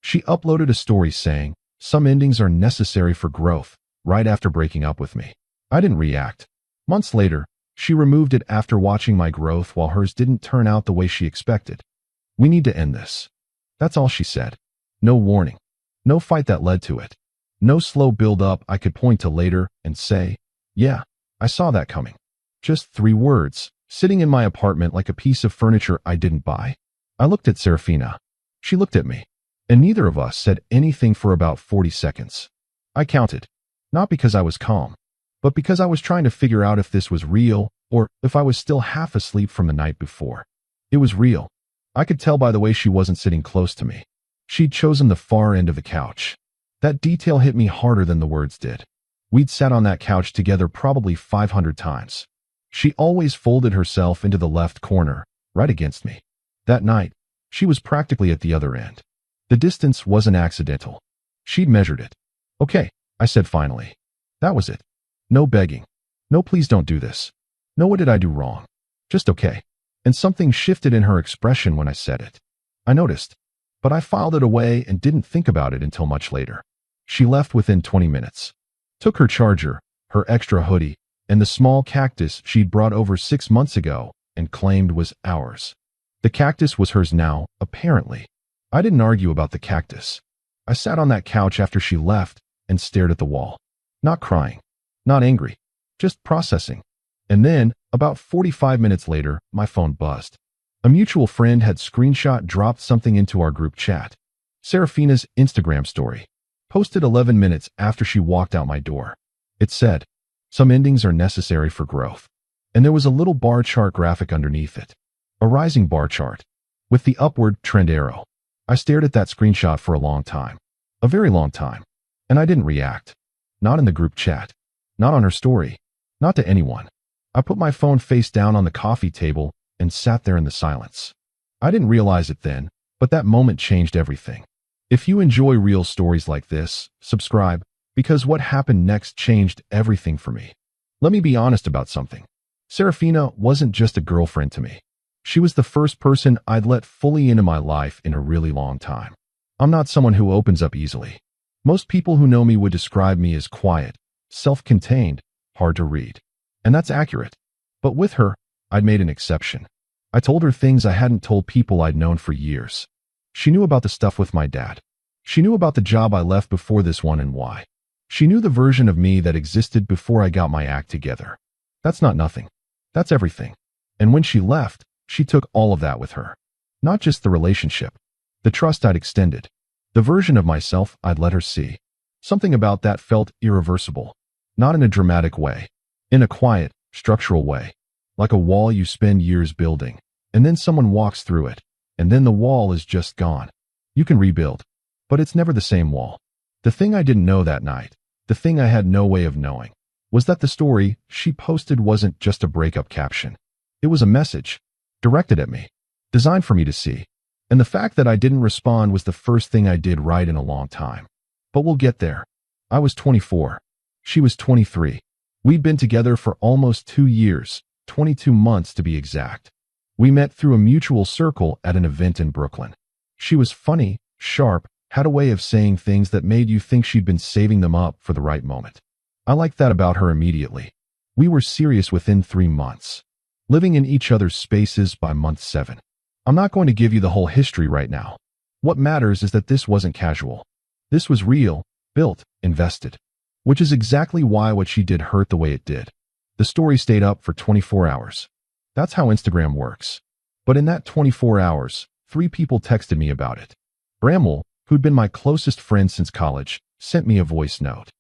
She uploaded a story saying, "Some endings are necessary for growth," right after breaking up with me. I didn't react. Months later, she removed it after watching my growth while hers didn't turn out the way she expected. "We need to end this." That's all she said. No warning. No fight that led to it. No slow build-up I could point to later and say, "Yeah, I saw that coming." Just 3 words, sitting in my apartment like a piece of furniture I didn't buy. I looked at Serafina. She looked at me. And neither of us said anything for about 40 seconds. I counted. Not because I was calm, but because I was trying to figure out if this was real or if I was still half asleep from the night before. It was real. I could tell by the way she wasn't sitting close to me. She'd chosen the far end of the couch. That detail hit me harder than the words did. We'd sat on that couch together probably 500 times. She always folded herself into the left corner, right against me. That night, she was practically at the other end. The distance wasn't accidental. She'd measured it. "Okay," I said finally. That was it. No begging. No, "Please don't do this." No, "What did I do wrong?" Just "okay." And something shifted in her expression when I said it. I noticed, but I filed it away and didn't think about it until much later. She left within 20 minutes. Took her charger, her extra hoodie, and the small cactus she'd brought over 6 months ago and claimed was ours. The cactus was hers now, apparently. I didn't argue about the cactus. I sat on that couch after she left and stared at the wall. Not crying. Not angry. Just processing. And then, about 45 minutes later, my phone buzzed. A mutual friend had dropped something into our group chat. Serafina's Instagram story. Posted 11 minutes after she walked out my door. It said, "Some endings are necessary for growth." And there was a little bar chart graphic underneath it. A rising bar chart. With the upward trend arrow. I stared at that screenshot for a long time. A very long time. And I didn't react. Not in the group chat. Not on her story. Not to anyone. I put my phone face down on the coffee table and sat there in the silence. I didn't realize it then, but that moment changed everything. If you enjoy real stories like this, subscribe, because what happened next changed everything for me. Let me be honest about something. Serafina wasn't just a girlfriend to me. She was the first person I'd let fully into my life in a really long time. I'm not someone who opens up easily. Most people who know me would describe me as quiet, self-contained, hard to read. And that's accurate. But with her, I'd made an exception. I told her things I hadn't told people I'd known for years. She knew about the stuff with my dad. She knew about the job I left before this one and why. She knew the version of me that existed before I got my act together. That's not nothing. That's everything. And when she left, she took all of that with her. Not just the relationship. The trust I'd extended. The version of myself I'd let her see. Something about that felt irreversible. Not in a dramatic way. In a quiet, structural way. Like a wall you spend years building, and then someone walks through it, and then the wall is just gone. You can rebuild, but it's never the same wall. The thing I didn't know that night, the thing I had no way of knowing, was that the story she posted wasn't just a breakup caption. It was a message, directed at me, designed for me to see. And the fact that I didn't respond was the first thing I did right in a long time. But we'll get there. I was 24. She was 23. We'd been together for almost 2 years, 22 months to be exact. We met through a mutual circle at an event in Brooklyn. She was funny, sharp, had a way of saying things that made you think she'd been saving them up for the right moment. I liked that about her immediately. We were serious within 3 months. Living in each other's spaces by month 7. I'm not going to give you the whole history right now. What matters is that this wasn't casual. This was real, built, invested. Which is exactly why what she did hurt the way it did. The story stayed up for 24 hours. That's how Instagram works. But in that 24 hours, 3 people texted me about it. Bramwell, who'd been my closest friend since college, sent me a voice note.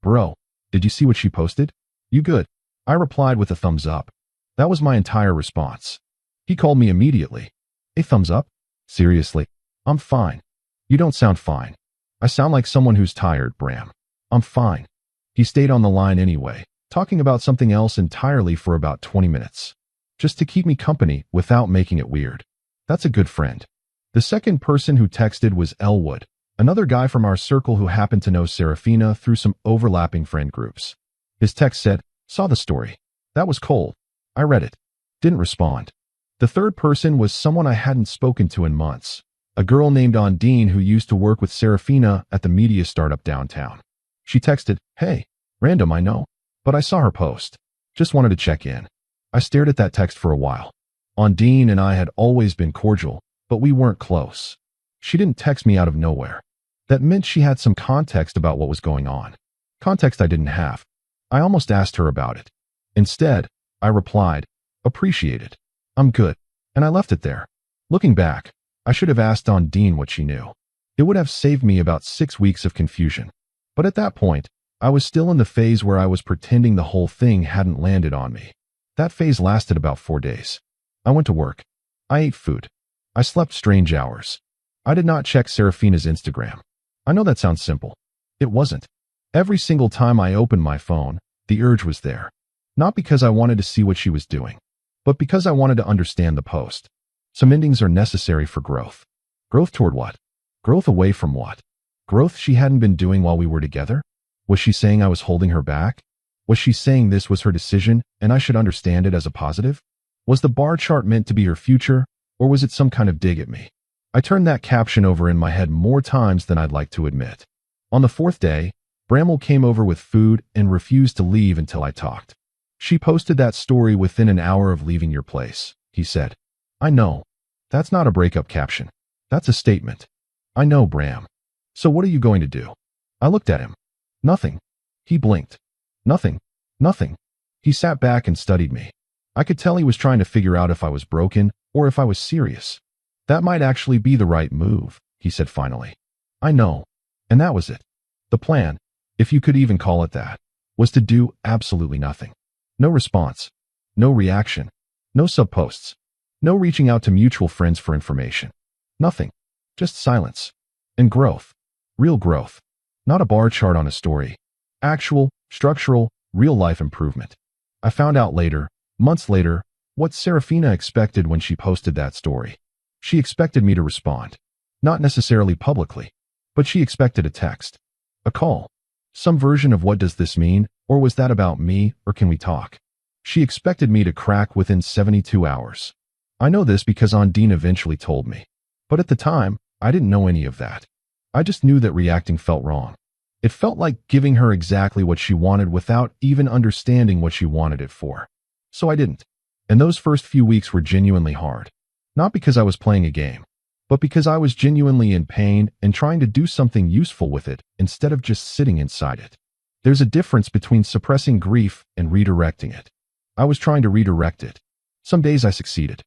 "Bro, did you see what she posted? You good?" I replied with a thumbs up. That was my entire response. He called me immediately. "A thumbs up? Seriously? I'm fine." "You don't sound fine." "I sound like someone who's tired, Bram." "I'm fine." He stayed on the line anyway, talking about something else entirely for about 20 minutes. Just to keep me company without making it weird. That's a good friend. The second person who texted was Elwood, another guy from our circle who happened to know Serafina through some overlapping friend groups. His text said, "Saw the story. That was cold." I read it. Didn't respond. The third person was someone I hadn't spoken to in months. a girl named Ondine who used to work with Serafina at the media startup downtown. She texted, "Hey, random I know, but I saw her post. Just wanted to check in." I stared at that text for a while. Ondine and I had always been cordial, but we weren't close. She didn't text me out of nowhere. That meant she had some context about what was going on. Context I didn't have. I almost asked her about it. Instead, I replied, "Appreciate it. I'm good." And I left it there. Looking back, I should have asked Ondine what she knew. It would have saved me about 6 weeks of confusion. But at that point, I was still in the phase where I was pretending the whole thing hadn't landed on me. That phase lasted about 4 days. I went to work. I ate food. I slept strange hours. I did not check Serafina's Instagram. I know that sounds simple. It wasn't. Every single time I opened my phone, the urge was there. Not because I wanted to see what she was doing, but because I wanted to understand the post. Some endings are necessary for growth. Growth toward what? Growth away from what? Growth she hadn't been doing while we were together? Was she saying I was holding her back? Was she saying this was her decision and I should understand it as a positive? Was the bar chart meant to be her future, or was it some kind of dig at me? I turned that caption over in my head more times than I'd like to admit. On the 4th day, Bramwell came over with food and refused to leave until I talked. "She posted that story within an hour of leaving your place," he said. "I know. That's not a breakup caption. That's a statement." "I know, Bram. So what are you going to do?" I looked at him. "Nothing." He blinked. "Nothing. Nothing." He sat back and studied me. I could tell he was trying to figure out if I was broken or if I was serious. "That might actually be the right move," he said finally. "I know." And that was it. The plan, if you could even call it that, was to do absolutely nothing. No response. No reaction. No subposts. No reaching out to mutual friends for information. Nothing. Just silence. And growth. Real growth. Not a bar chart on a story. Actual, structural, real-life improvement. I found out later, months later, what Serafina expected when she posted that story. She expected me to respond. Not necessarily publicly, but she expected a text. A call. Some version of what does this mean, or was that about me, or can we talk? She expected me to crack within 72 hours. I know this because Ondine eventually told me. But at the time, I didn't know any of that. I just knew that reacting felt wrong. It felt like giving her exactly what she wanted without even understanding what she wanted it for. So I didn't. And those first few weeks were genuinely hard. Not because I was playing a game, but because I was genuinely in pain and trying to do something useful with it instead of just sitting inside it. There's a difference between suppressing grief and redirecting it. I was trying to redirect it. Some days I succeeded.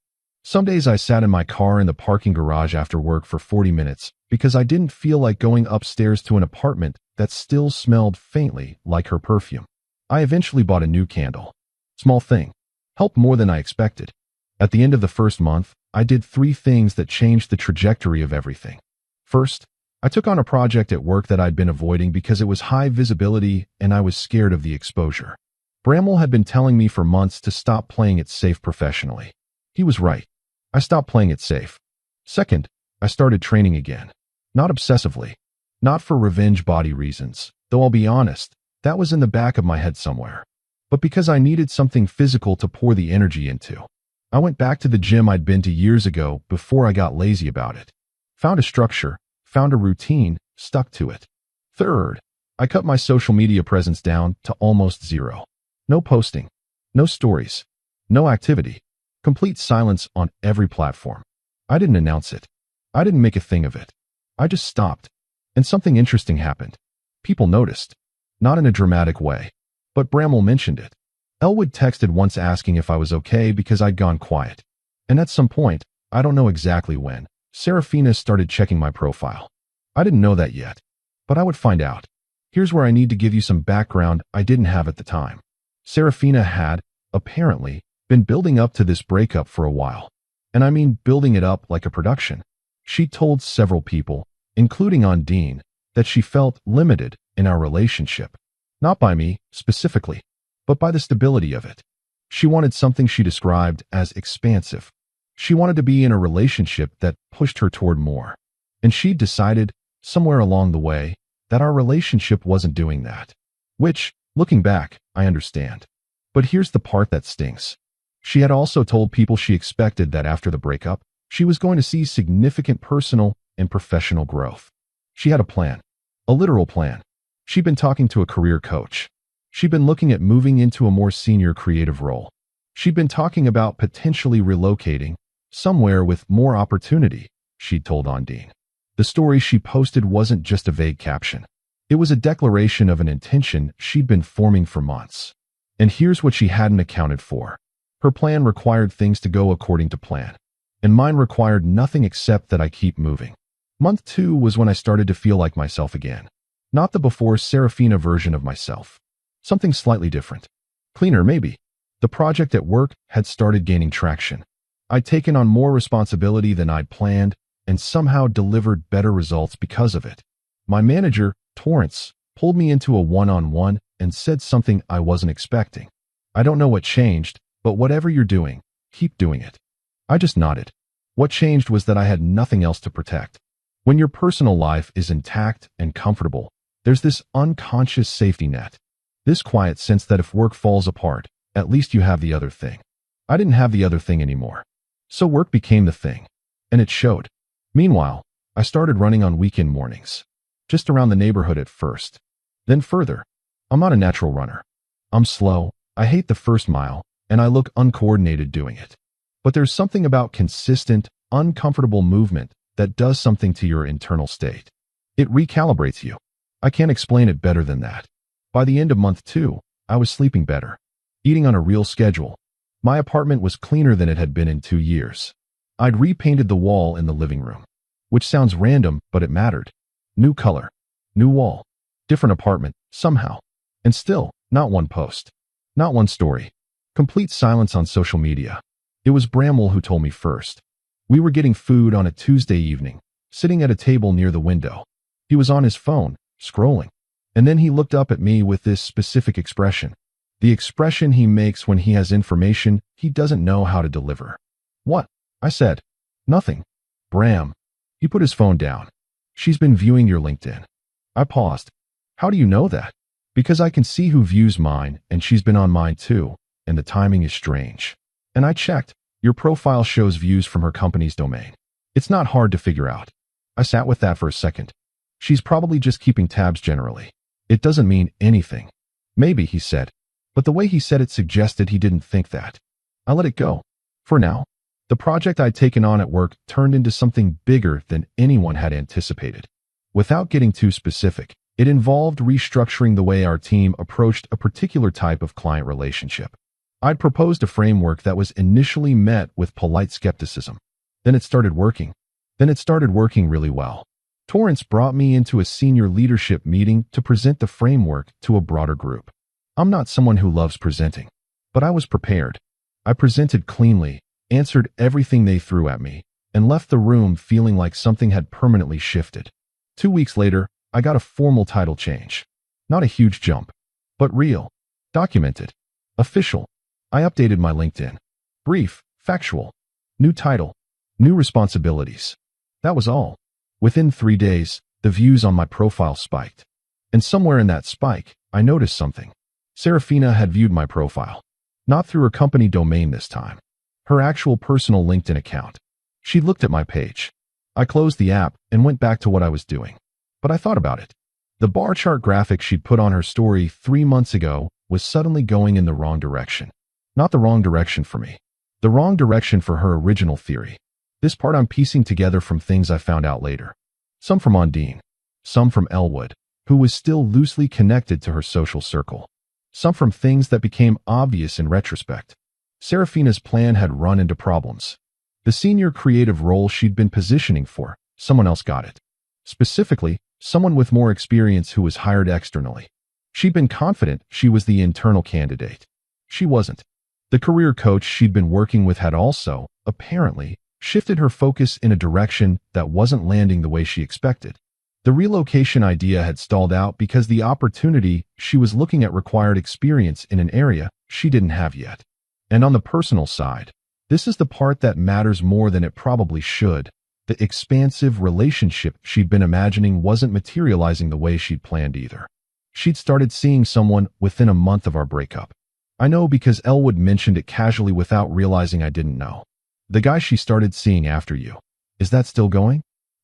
Some days I sat in my car in the parking garage after work for 40 minutes because I didn't feel like going upstairs to an apartment that still smelled faintly like her perfume. I eventually bought a new candle. Small thing. Helped more than I expected. At the end of the first month, I did 3 things that changed the trajectory of everything. First, I took on a project at work that I'd been avoiding because it was high visibility and I was scared of the exposure. Bramwell had been telling me for months to stop playing it safe professionally. He was right. I stopped playing it safe. Second, I started training again. Not obsessively. Not for revenge body reasons, though I'll be honest, that was in the back of my head somewhere. But because I needed something physical to pour the energy into. I went back to the gym I'd been to years ago before I got lazy about it. Found a structure, found a routine, stuck to it. Third, I cut my social media presence down to almost zero. No posting, no stories, no activity, complete silence on every platform. I didn't announce it. I didn't make a thing of it. I just stopped. And something interesting happened. People noticed. Not in a dramatic way. But Bramwell mentioned it. Elwood texted once asking if I was okay because I'd gone quiet. And at some point, I don't know exactly when, Serafina started checking my profile. I didn't know that yet. But I would find out. Here's where I need to give you some background I didn't have at the time. Serafina had, apparently, been building up to this breakup for a while. And I mean building it up like a production. She told several people, including Ondine, that she felt limited in our relationship. Not by me, specifically, but by the stability of it. She wanted something she described as expansive. She wanted to be in a relationship that pushed her toward more. And she decided, somewhere along the way, that our relationship wasn't doing that. Which, looking back, I understand. But here's the part that stings. She had also told people she expected that after the breakup, she was going to see significant personal and professional growth. She had a plan, a literal plan. She'd been talking to a career coach. She'd been looking at moving into a more senior creative role. She'd been talking about potentially relocating somewhere with more opportunity, she'd told Ondine. The story she posted wasn't just a vague caption. It was a declaration of an intention she'd been forming for months. And here's what she hadn't accounted for. Her plan required things to go according to plan. And mine required nothing except that I keep moving. Month 2 was when I started to feel like myself again. Not the before Serafina version of myself. Something slightly different. Cleaner, maybe. The project at work had started gaining traction. I'd taken on more responsibility than I'd planned and somehow delivered better results because of it. My manager, Torrance, pulled me into a one-on-one and said something I wasn't expecting. I don't know what changed, but whatever you're doing, keep doing it. I just nodded. What changed was that I had nothing else to protect. When your personal life is intact and comfortable, there's this unconscious safety net. This quiet sense that if work falls apart, at least you have the other thing. I didn't have the other thing anymore. So work became the thing. And it showed. Meanwhile, I started running on weekend mornings. Just around the neighborhood at first. Then further. I'm not a natural runner. I'm slow, I hate the first mile, and I look uncoordinated doing it. But there's something about consistent, uncomfortable movement that does something to your internal state. It recalibrates you. I can't explain it better than that. By the end of month 2, I was sleeping better, eating on a real schedule. My apartment was cleaner than it had been in 2 years. I'd repainted the wall in the living room, which sounds random, but it mattered. New color, new wall, different apartment, somehow. And still, not one post, not one story. Complete silence on social media. It was Bramwell who told me first. We were getting food on a Tuesday evening, sitting at a table near the window. He was on his phone, scrolling. And then he looked up at me with this specific expression. The expression he makes when he has information he doesn't know how to deliver. What? I said. Nothing. Bram. He put his phone down. She's been viewing your LinkedIn. I paused. How do you know that? Because I can see who views mine, and she's been on mine too, and the timing is strange. And I checked. Your profile shows views from her company's domain. It's not hard to figure out. I sat with that for a second. She's probably just keeping tabs generally. It doesn't mean anything. Maybe, he said. But the way he said it suggested he didn't think that. I let it go. For now. The project I'd taken on at work turned into something bigger than anyone had anticipated. Without getting too specific, it involved restructuring the way our team approached a particular type of client relationship. I'd proposed a framework that was initially met with polite skepticism. Then it started working. Then it started working really well. Torrance brought me into a senior leadership meeting to present the framework to a broader group. I'm not someone who loves presenting, but I was prepared. I presented cleanly, answered everything they threw at me, and left the room feeling like something had permanently shifted. 2 weeks later, I got a formal title change. Not a huge jump, but real, documented, official. I updated my LinkedIn. Brief, factual. New title, new responsibilities. That was all. Within 3 days, the views on my profile spiked. And somewhere in that spike, I noticed something. Serafina had viewed my profile. Not through her company domain this time. Her actual personal LinkedIn account. She looked at my page. I closed the app and went back to what I was doing. But I thought about it. The bar chart graphic she'd put on her story 3 months ago was suddenly going in the wrong direction. Not the wrong direction for me. The wrong direction for her original theory. This part I'm piecing together from things I found out later. Some from Ondine. Some from Elwood, who was still loosely connected to her social circle. Some from things that became obvious in retrospect. Serafina's plan had run into problems. The senior creative role she'd been positioning for, someone else got it. Specifically, someone with more experience who was hired externally. She'd been confident she was the internal candidate. She wasn't. The career coach she'd been working with had also, apparently, shifted her focus in a direction that wasn't landing the way she expected. The relocation idea had stalled out because the opportunity she was looking at required experience in an area she didn't have yet. And on the personal side, this is the part that matters more than it probably should. The expansive relationship she'd been imagining wasn't materializing the way she'd planned either. She'd started seeing someone within a month of our breakup. I know because Elwood mentioned it casually without realizing I didn't know. The guy she started seeing after you. Is that still going?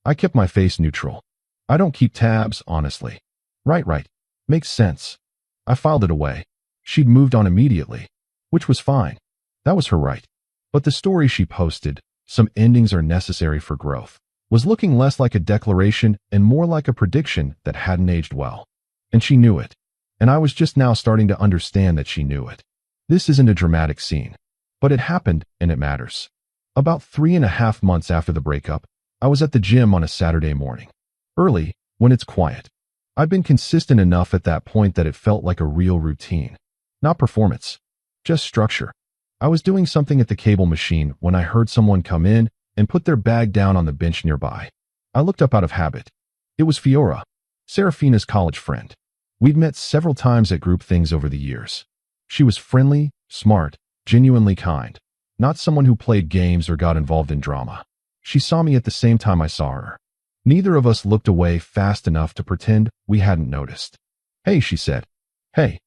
I kept my face neutral. I don't keep tabs, honestly. Right. Makes sense. I filed it away. She'd moved on immediately, which was fine. That was her right. But the story she posted, "Some endings are necessary for growth," was looking less like a declaration and more like a prediction that hadn't aged well. And she knew it. And I was just now starting to understand that she knew it. This isn't a dramatic scene, but it happened and it matters. About 3.5 months after the breakup, I was at the gym on a Saturday morning. Early, when it's quiet. I'd been consistent enough at that point that it felt like a real routine. Not performance, just structure. I was doing something at the cable machine when I heard someone come in and put their bag down on the bench nearby. I looked up out of habit. It was Fiora, Serafina's college friend. We'd met several times at group things over the years. She was friendly, smart, genuinely kind. Not someone who played games or got involved in drama. She saw me at the same time I saw her. Neither of us looked away fast enough to pretend we hadn't noticed. "Hey," she said. "Hey,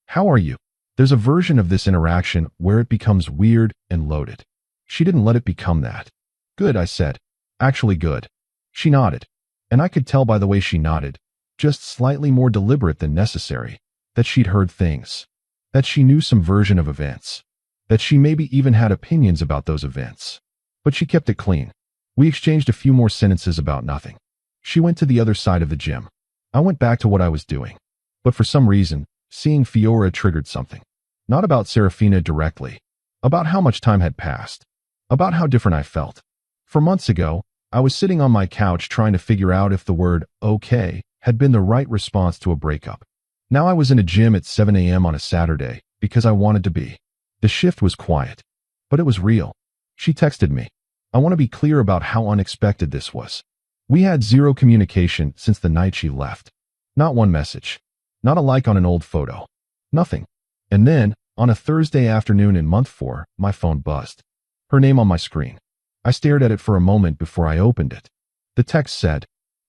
how are you?" There's a version of this interaction where it becomes weird and loaded. She didn't let it become that. "Good," I said. "Actually good." She nodded. And I could tell by the way she nodded, just slightly more deliberate than necessary, that she'd heard things. That she knew some version of events. That she maybe even had opinions about those events. But she kept it clean. We exchanged a few more sentences about nothing. She went to the other side of the gym. I went back to what I was doing. But for some reason, seeing Fiora triggered something. Not about Serafina directly. About how much time had passed. About how different I felt. For months ago, I was sitting on my couch trying to figure out if the word "okay" had been the right response to a breakup. Now I was in a gym at 7 a.m. on a Saturday because I wanted to be. The shift was quiet, but it was real. She texted me. I want to be clear about how unexpected this was. We had zero communication since the night she left. Not one message. Not a like on an old photo. Nothing. And then, on a Thursday afternoon in month 4, my phone buzzed. Her name on my screen. I stared at it for a moment before I opened it. The text said,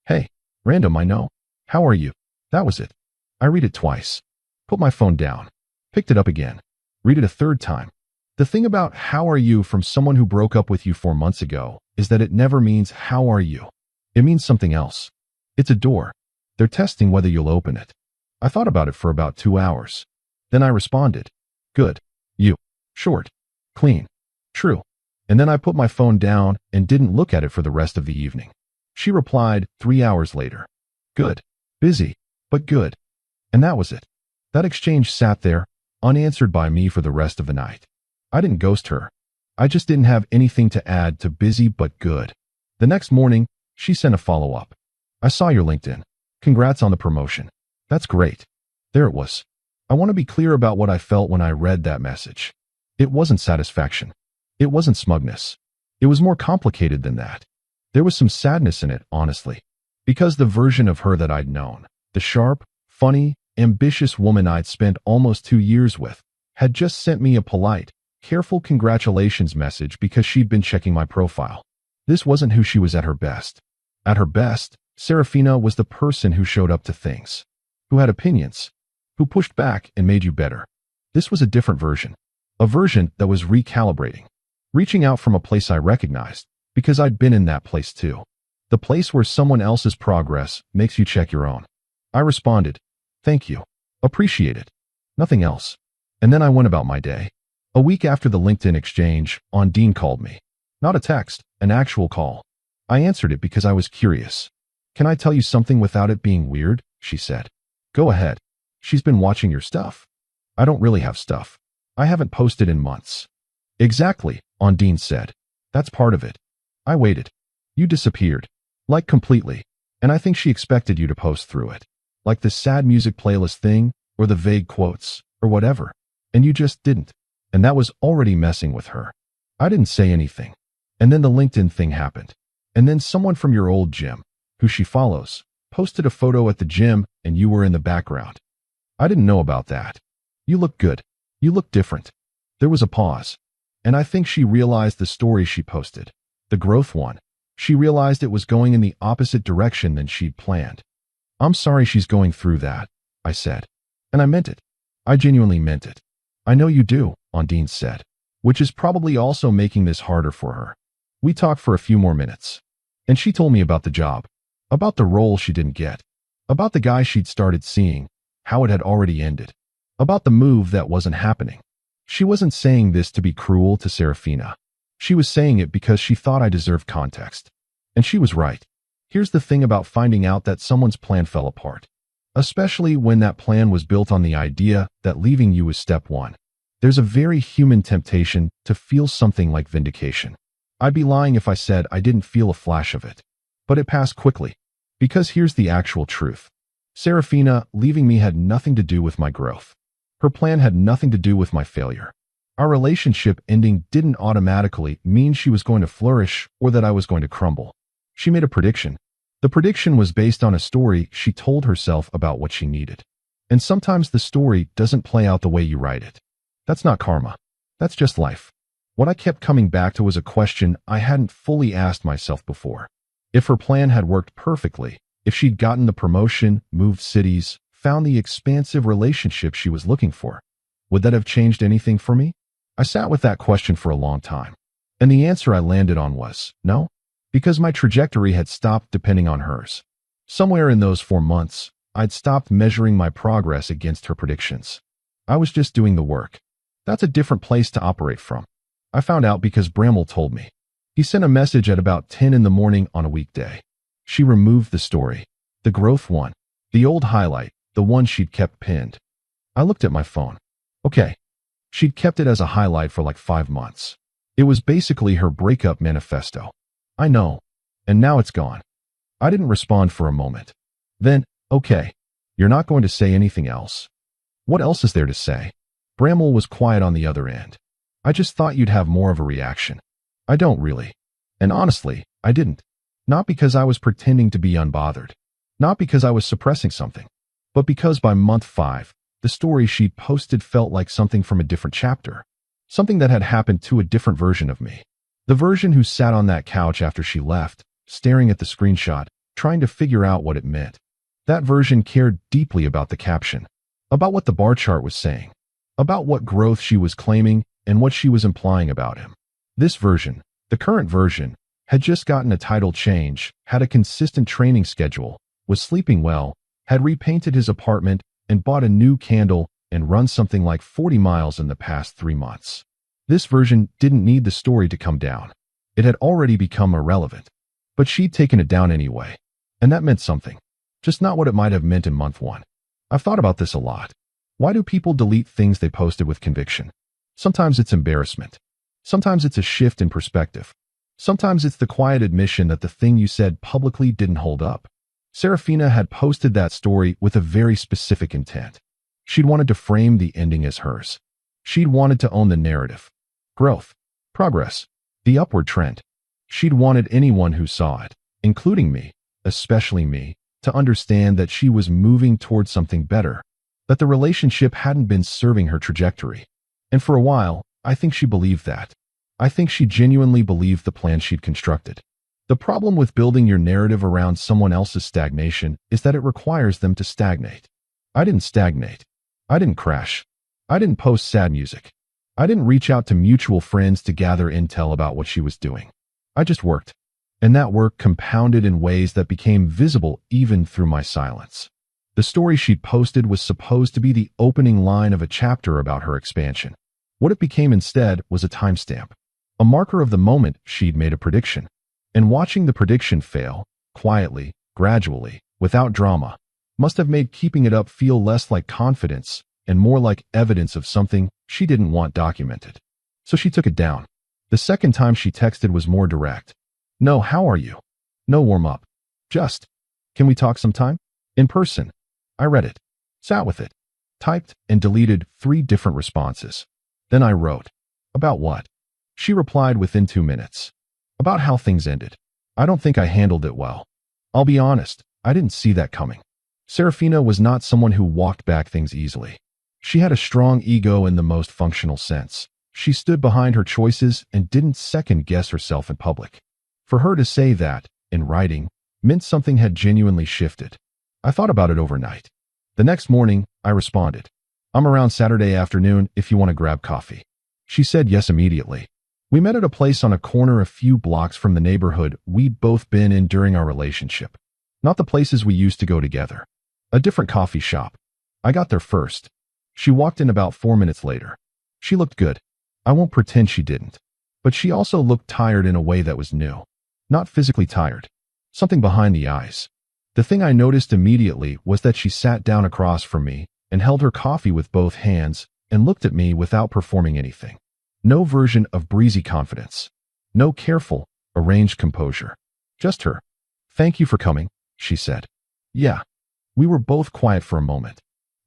"Hey, random, I know. How are you?" That was it. I read it twice. Put my phone down. Picked it up again. Read it a third time. The thing about "how are you" from someone who broke up with you 4 months ago is that it never means "how are you." It means something else. It's a door. They're testing whether you'll open it. I thought about it for about 2 hours. Then I responded, "Good. You. Short. Clean. True." And then I put my phone down and didn't look at it for the rest of the evening. She replied 3 hours later. "Good. Busy, but good." And that was it. That exchange sat there, unanswered by me for the rest of the night. I didn't ghost her. I just didn't have anything to add to busy but good. The next morning, she sent a follow-up. "I saw your LinkedIn. Congrats on the promotion." That's great. There it was. I want to be clear about what I felt when I read that message. It wasn't satisfaction. It wasn't smugness. It was more complicated than that. There was some sadness in it, honestly. Because the version of her that I'd known, the sharp, funny, ambitious woman I'd spent almost 2 years with, had just sent me a polite, careful congratulations message because she'd been checking my profile. This wasn't who she was at her best. At her best, Serafina was the person who showed up to things, who had opinions, who pushed back and made you better. This was a different version. A version that was recalibrating. Reaching out from a place I recognized, because I'd been in that place too. The place where someone else's progress makes you check your own. I responded, "Thank you. Appreciate it." Nothing else. And then I went about my day. A week after the LinkedIn exchange, Ondine called me. Not a text, an actual call. I answered it because I was curious. "Can I tell you something without it being weird?" she said. "Go ahead." "She's been watching your stuff." "I don't really have stuff. I haven't posted in months." "Exactly," Ondine said. "That's part of it." I waited. "You disappeared. Like completely. And I think she expected you to post through it. Like the sad music playlist thing, or the vague quotes, or whatever. And you just didn't. And that was already messing with her." I didn't say anything. And then the LinkedIn thing happened. And then someone from your old gym, who she follows, posted a photo at the gym and you were in the background. I didn't know about that. "You look good. You look different." There was a pause. And I think she realized the story she posted, the growth one. She realized it was going in the opposite direction than she'd planned. "I'm sorry she's going through that," I said. And I meant it. I genuinely meant it. "I know you do," Ondine said, which is probably also making this harder for her. We talked for a few more minutes. And she told me about the job, about the role she didn't get, about the guy she'd started seeing, how it had already ended, about the move that wasn't happening. She wasn't saying this to be cruel to Serafina. She was saying it because she thought I deserved context. And she was right. Here's the thing about finding out that someone's plan fell apart, especially when that plan was built on the idea that leaving you was step one. There's a very human temptation to feel something like vindication. I'd be lying if I said I didn't feel a flash of it. But it passed quickly. Because here's the actual truth. Serafina leaving me had nothing to do with my growth. Her plan had nothing to do with my failure. Our relationship ending didn't automatically mean she was going to flourish or that I was going to crumble. She made a prediction. The prediction was based on a story she told herself about what she needed. And sometimes the story doesn't play out the way you write it. That's not karma. That's just life. What I kept coming back to was a question I hadn't fully asked myself before. If her plan had worked perfectly, if she'd gotten the promotion, moved cities, found the expansive relationship she was looking for, would that have changed anything for me? I sat with that question for a long time. And the answer I landed on was no, because my trajectory had stopped depending on hers. Somewhere in those 4 months, I'd stopped measuring my progress against her predictions. I was just doing the work. That's a different place to operate from. I found out because Bramwell told me. He sent a message at about 10 in the morning on a weekday. She removed the story, the growth one, the old highlight, the one she'd kept pinned. I looked at my phone. Okay. She'd kept it as a highlight for like 5 months. It was basically her breakup manifesto. I know. And now it's gone. I didn't respond for a moment. Then, okay. You're not going to say anything else. What else is there to say? Bramwell was quiet on the other end. I just thought you'd have more of a reaction. I don't really. And honestly, I didn't. Not because I was pretending to be unbothered. Not because I was suppressing something. But because by month 5, the story she'd posted felt like something from a different chapter. Something that had happened to a different version of me. The version who sat on that couch after she left, staring at the screenshot, trying to figure out what it meant. That version cared deeply about the caption. About what the bar chart was saying. About what growth she was claiming and what she was implying about him. This version, the current version, had just gotten a title change, had a consistent training schedule, was sleeping well, had repainted his apartment and bought a new candle and run something like 40 miles in the past 3 months. This version didn't need the story to come down. It had already become irrelevant. But she'd taken it down anyway. And that meant something. Just not what it might have meant in month 1. I've thought about this a lot. Why do people delete things they posted with conviction? Sometimes it's embarrassment. Sometimes it's a shift in perspective. Sometimes it's the quiet admission that the thing you said publicly didn't hold up. Serafina had posted that story with a very specific intent. She'd wanted to frame the ending as hers. She'd wanted to own the narrative. Growth. Progress. The upward trend. She'd wanted anyone who saw it, including me, especially me, to understand that she was moving towards something better, that the relationship hadn't been serving her trajectory. And for a while, I think she believed that. I think she genuinely believed the plan she'd constructed. The problem with building your narrative around someone else's stagnation is that it requires them to stagnate. I didn't stagnate. I didn't crash. I didn't post sad music. I didn't reach out to mutual friends to gather intel about what she was doing. I just worked. And that work compounded in ways that became visible even through my silence. The story she'd posted was supposed to be the opening line of a chapter about her expansion. What it became instead was a timestamp, a marker of the moment she'd made a prediction. And watching the prediction fail, quietly, gradually, without drama, must have made keeping it up feel less like confidence and more like evidence of something she didn't want documented. So she took it down. The second time she texted was more direct. No, how are you? No warm up. Just, can we talk sometime? In person. I read it, sat with it, typed and deleted 3 different responses. Then I wrote. About what? She replied within 2 minutes. About how things ended. I don't think I handled it well. I'll be honest, I didn't see that coming. Serafina was not someone who walked back things easily. She had a strong ego in the most functional sense. She stood behind her choices and didn't second-guess herself in public. For her to say that, in writing, meant something had genuinely shifted. I thought about it overnight. The next morning, I responded. I'm around Saturday afternoon if you want to grab coffee. She said yes immediately. We met at a place on a corner a few blocks from the neighborhood we'd both been in during our relationship. Not the places we used to go together. A different coffee shop. I got there first. She walked in about 4 minutes later. She looked good. I won't pretend she didn't. But she also looked tired in a way that was new. Not physically tired. Something behind the eyes. The thing I noticed immediately was that she sat down across from me and held her coffee with both hands and looked at me without performing anything. No version of breezy confidence. No careful, arranged composure. Just her. "Thank you for coming," she said. "Yeah." We were both quiet for a moment.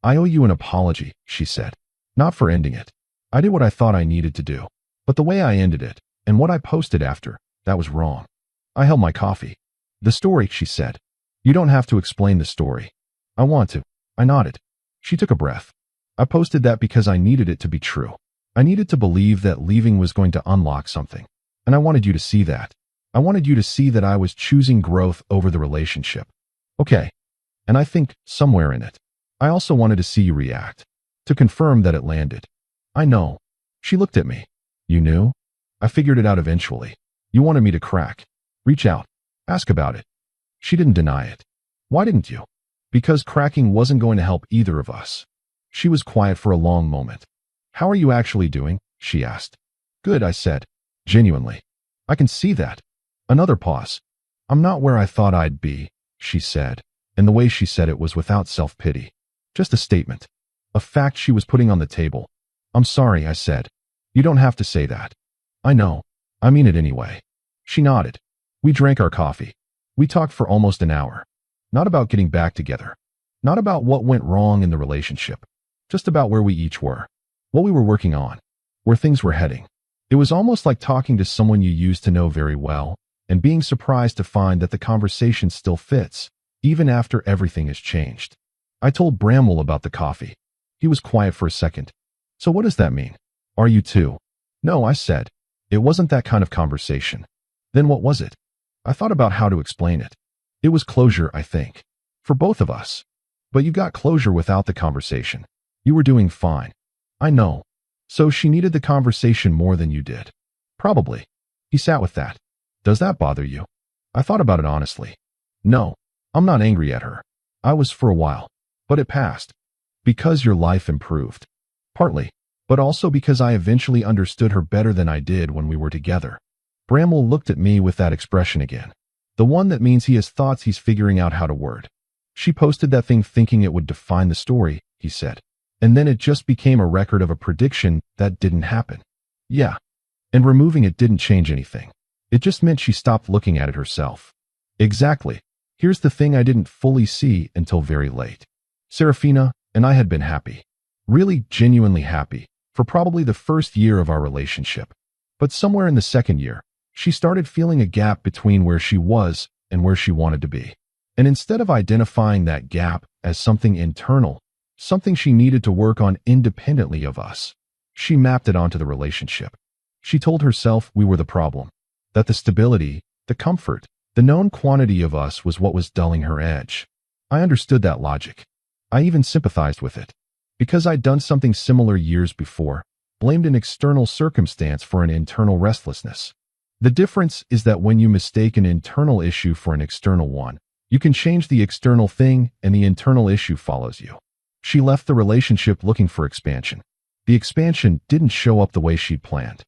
"I owe you an apology," she said. "Not for ending it. I did what I thought I needed to do. But the way I ended it, and what I posted after, that was wrong." I held my coffee. "The story," she said. "You don't have to explain the story." "I want to." I nodded. She took a breath. "I posted that because I needed it to be true. I needed to believe that leaving was going to unlock something. And I wanted you to see that. I wanted you to see that I was choosing growth over the relationship." Okay. And I think, somewhere in it, I also wanted to see you react. To confirm that it landed. "I know." She looked at me. "You knew?" "I figured it out eventually. You wanted me to crack. Reach out. Ask about it." She didn't deny it. "Why didn't you?" "Because cracking wasn't going to help either of us." She was quiet for a long moment. "How are you actually doing?" she asked. "Good," I said. Genuinely. "I can see that." Another pause. "I'm not where I thought I'd be," she said, and the way she said it was without self-pity. Just a statement. A fact she was putting on the table. "I'm sorry," I said. "You don't have to say that." "I know. I mean it anyway." She nodded. We drank our coffee. We talked for almost an hour. Not about getting back together. Not about what went wrong in the relationship. Just about where we each were. What we were working on. Where things were heading. It was almost like talking to someone you used to know very well, and being surprised to find that the conversation still fits, even after everything has changed. I told Bramwell about the coffee. He was quiet for a second. "So what does that mean? Are you too?" "No," I said. "It wasn't that kind of conversation." "Then what was it?" I thought about how to explain it. It was closure, I think. For both of us. But you got closure without the conversation. You were doing fine. "I know." "So she needed the conversation more than you did." "Probably." He sat with that. "Does that bother you?" I thought about it honestly. "No. I'm not angry at her. I was for a while. But it passed. Because your life improved. Partly. But also because I eventually understood her better than I did when we were together." Bramwell looked at me with that expression again. The one that means he has thoughts he's figuring out how to word. "She posted that thing thinking it would define the story," he said. "And then it just became a record of a prediction that didn't happen." "Yeah. And removing it didn't change anything. It just meant she stopped looking at it herself." "Exactly. Here's the thing I didn't fully see until very late. Serafina and I had been happy. Really genuinely happy. For probably the first year of our relationship. But somewhere in the second year, she started feeling a gap between where she was and where she wanted to be. And instead of identifying that gap as something internal, something she needed to work on independently of us, she mapped it onto the relationship. She told herself we were the problem. That the stability, the comfort, the known quantity of us was what was dulling her edge. I understood that logic. I even sympathized with it. Because I'd done something similar years before, blamed an external circumstance for an internal restlessness. The difference is that when you mistake an internal issue for an external one, you can change the external thing and the internal issue follows you. She left the relationship looking for expansion. The expansion didn't show up the way she'd planned.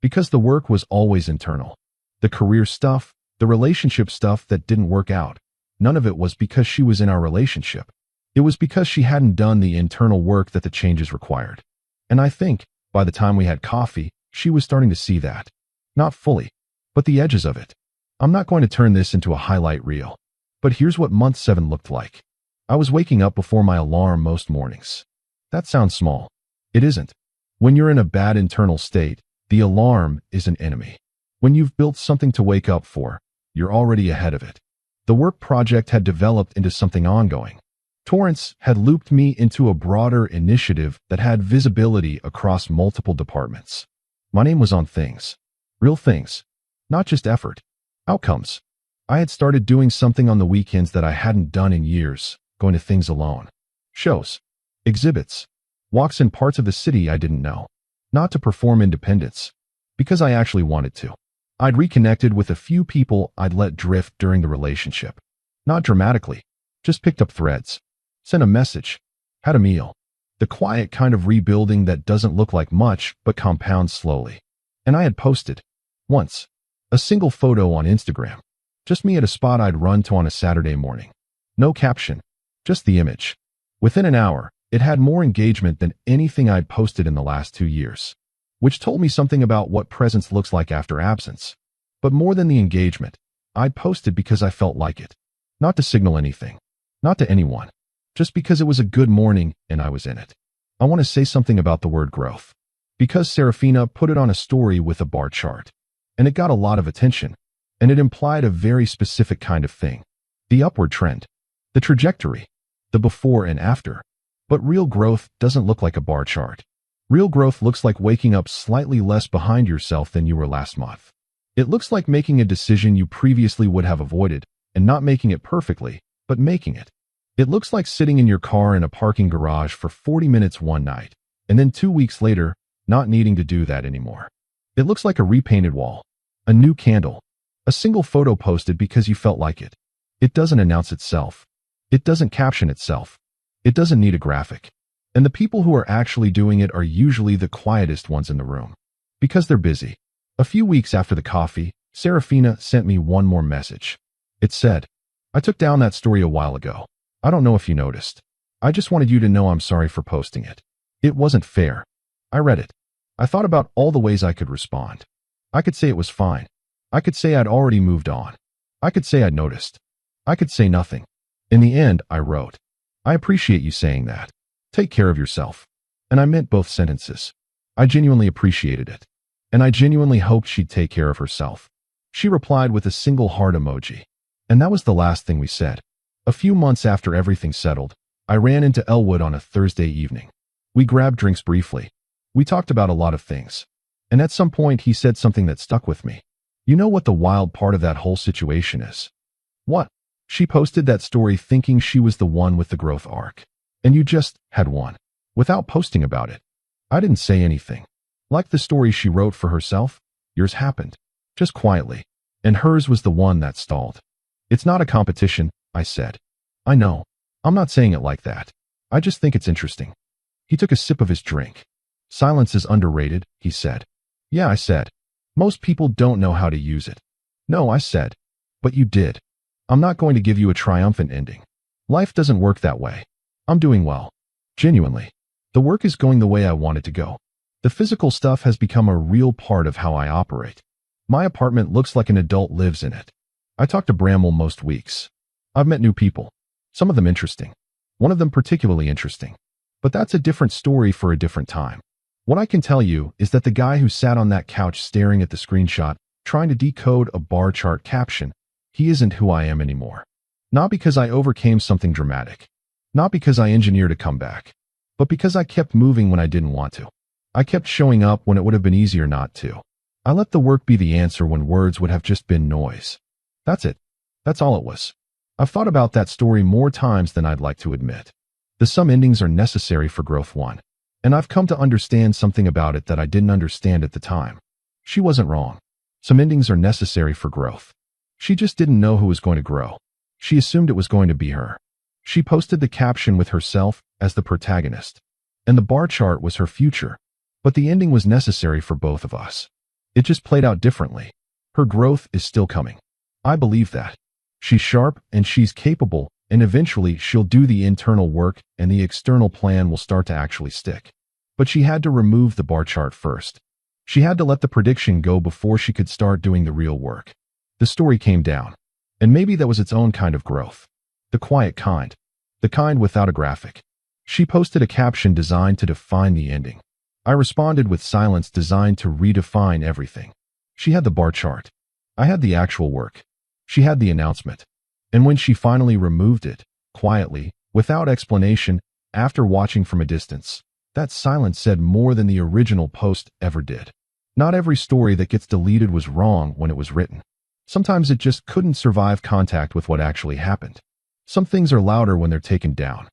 Because the work was always internal. The career stuff, the relationship stuff that didn't work out, none of it was because she was in our relationship. It was because she hadn't done the internal work that the changes required. And I think, by the time we had coffee, she was starting to see that. Not fully, but the edges of it. I'm not going to turn this into a highlight reel. But here's what month 7 looked like. I was waking up before my alarm most mornings. That sounds small. It isn't. When you're in a bad internal state, the alarm is an enemy. When you've built something to wake up for, you're already ahead of it. The work project had developed into something ongoing. Torrance had looped me into a broader initiative that had visibility across multiple departments. My name was on things. Real things. Not just effort. Outcomes. I had started doing something on the weekends that I hadn't done in years, going to things alone. Shows. Exhibits. Walks in parts of the city I didn't know. Not to perform independence. Because I actually wanted to. I'd reconnected with a few people I'd let drift during the relationship. Not dramatically. Just picked up threads. Sent a message. Had a meal. The quiet kind of rebuilding that doesn't look like much but compounds slowly. And I had posted. Once. A single photo on Instagram. Just me at a spot I'd run to on a Saturday morning. No caption. Just the image. Within an hour, it had more engagement than anything I'd posted in the last 2 years. Which told me something about what presence looks like after absence. But more than the engagement, I posted because I felt like it. Not to signal anything. Not to anyone. Just because it was a good morning and I was in it. I want to say something about the word growth. Because Serafina put it on a story with a bar chart. And it got a lot of attention. And it implied a very specific kind of thing. The upward trend. The trajectory. The before and after. But real growth doesn't look like a bar chart. Real growth looks like waking up slightly less behind yourself than you were last month. It looks like making a decision you previously would have avoided, and not making it perfectly, but making it. It looks like sitting in your car in a parking garage for 40 minutes one night, and then 2 weeks later, not needing to do that anymore. It looks like a repainted wall, a new candle, a single photo posted because you felt like it. It doesn't announce itself. It doesn't caption itself. It doesn't need a graphic. And the people who are actually doing it are usually the quietest ones in the room. Because they're busy. A few weeks after the coffee, Serafina sent me one more message. It said, I took down that story a while ago. I don't know if you noticed. I just wanted you to know I'm sorry for posting it. It wasn't fair. I read it. I thought about all the ways I could respond. I could say it was fine. I could say I'd already moved on. I could say I'd noticed. I could say nothing. In the end, I wrote, I appreciate you saying that. Take care of yourself. And I meant both sentences. I genuinely appreciated it. And I genuinely hoped she'd take care of herself. She replied with a single heart emoji. And that was the last thing we said. A few months after everything settled, I ran into Elwood on a Thursday evening. We grabbed drinks briefly. We talked about a lot of things. And at some point he said something that stuck with me. You know what the wild part of that whole situation is? What? She posted that story thinking she was the one with the growth arc. And you just had one. Without posting about it. I didn't say anything. Like the story she wrote for herself, yours happened. Just quietly. And hers was the one that stalled. It's not a competition, I said. I know. I'm not saying it like that. I just think it's interesting. He took a sip of his drink. Silence is underrated, he said. Yeah, I said. Most people don't know how to use it. No, I said. But you did. I'm not going to give you a triumphant ending. Life doesn't work that way. I'm doing well. Genuinely. The work is going the way I want it to go. The physical stuff has become a real part of how I operate. My apartment looks like an adult lives in it. I talk to Bramwell most weeks. I've met new people. Some of them interesting. One of them particularly interesting. But that's a different story for a different time. What I can tell you is that the guy who sat on that couch staring at the screenshot, trying to decode a bar chart caption, he isn't who I am anymore. Not because I overcame something dramatic. Not because I engineered a comeback. But because I kept moving when I didn't want to. I kept showing up when it would have been easier not to. I let the work be the answer when words would have just been noise. That's it. That's all it was. I've thought about that story more times than I'd like to admit. Some endings are necessary for growth one. And I've come to understand something about it that I didn't understand at the time. She wasn't wrong. Some endings are necessary for growth. She just didn't know who was going to grow. She assumed it was going to be her. She posted the caption with herself as the protagonist. And the bar chart was her future. But the ending was necessary for both of us. It just played out differently. Her growth is still coming. I believe that. She's sharp and she's capable, and eventually she'll do the internal work and the external plan will start to actually stick. But she had to remove the bar chart first. She had to let the prediction go before she could start doing the real work. The story came down. And maybe that was its own kind of growth. The quiet kind. The kind without a graphic. She posted a caption designed to define the ending. I responded with silence designed to redefine everything. She had the bar chart. I had the actual work. She had the announcement. And when she finally removed it, quietly, without explanation, after watching from a distance, that silence said more than the original post ever did. Not every story that gets deleted was wrong when it was written. Sometimes it just couldn't survive contact with what actually happened. Some things are louder when they're taken down.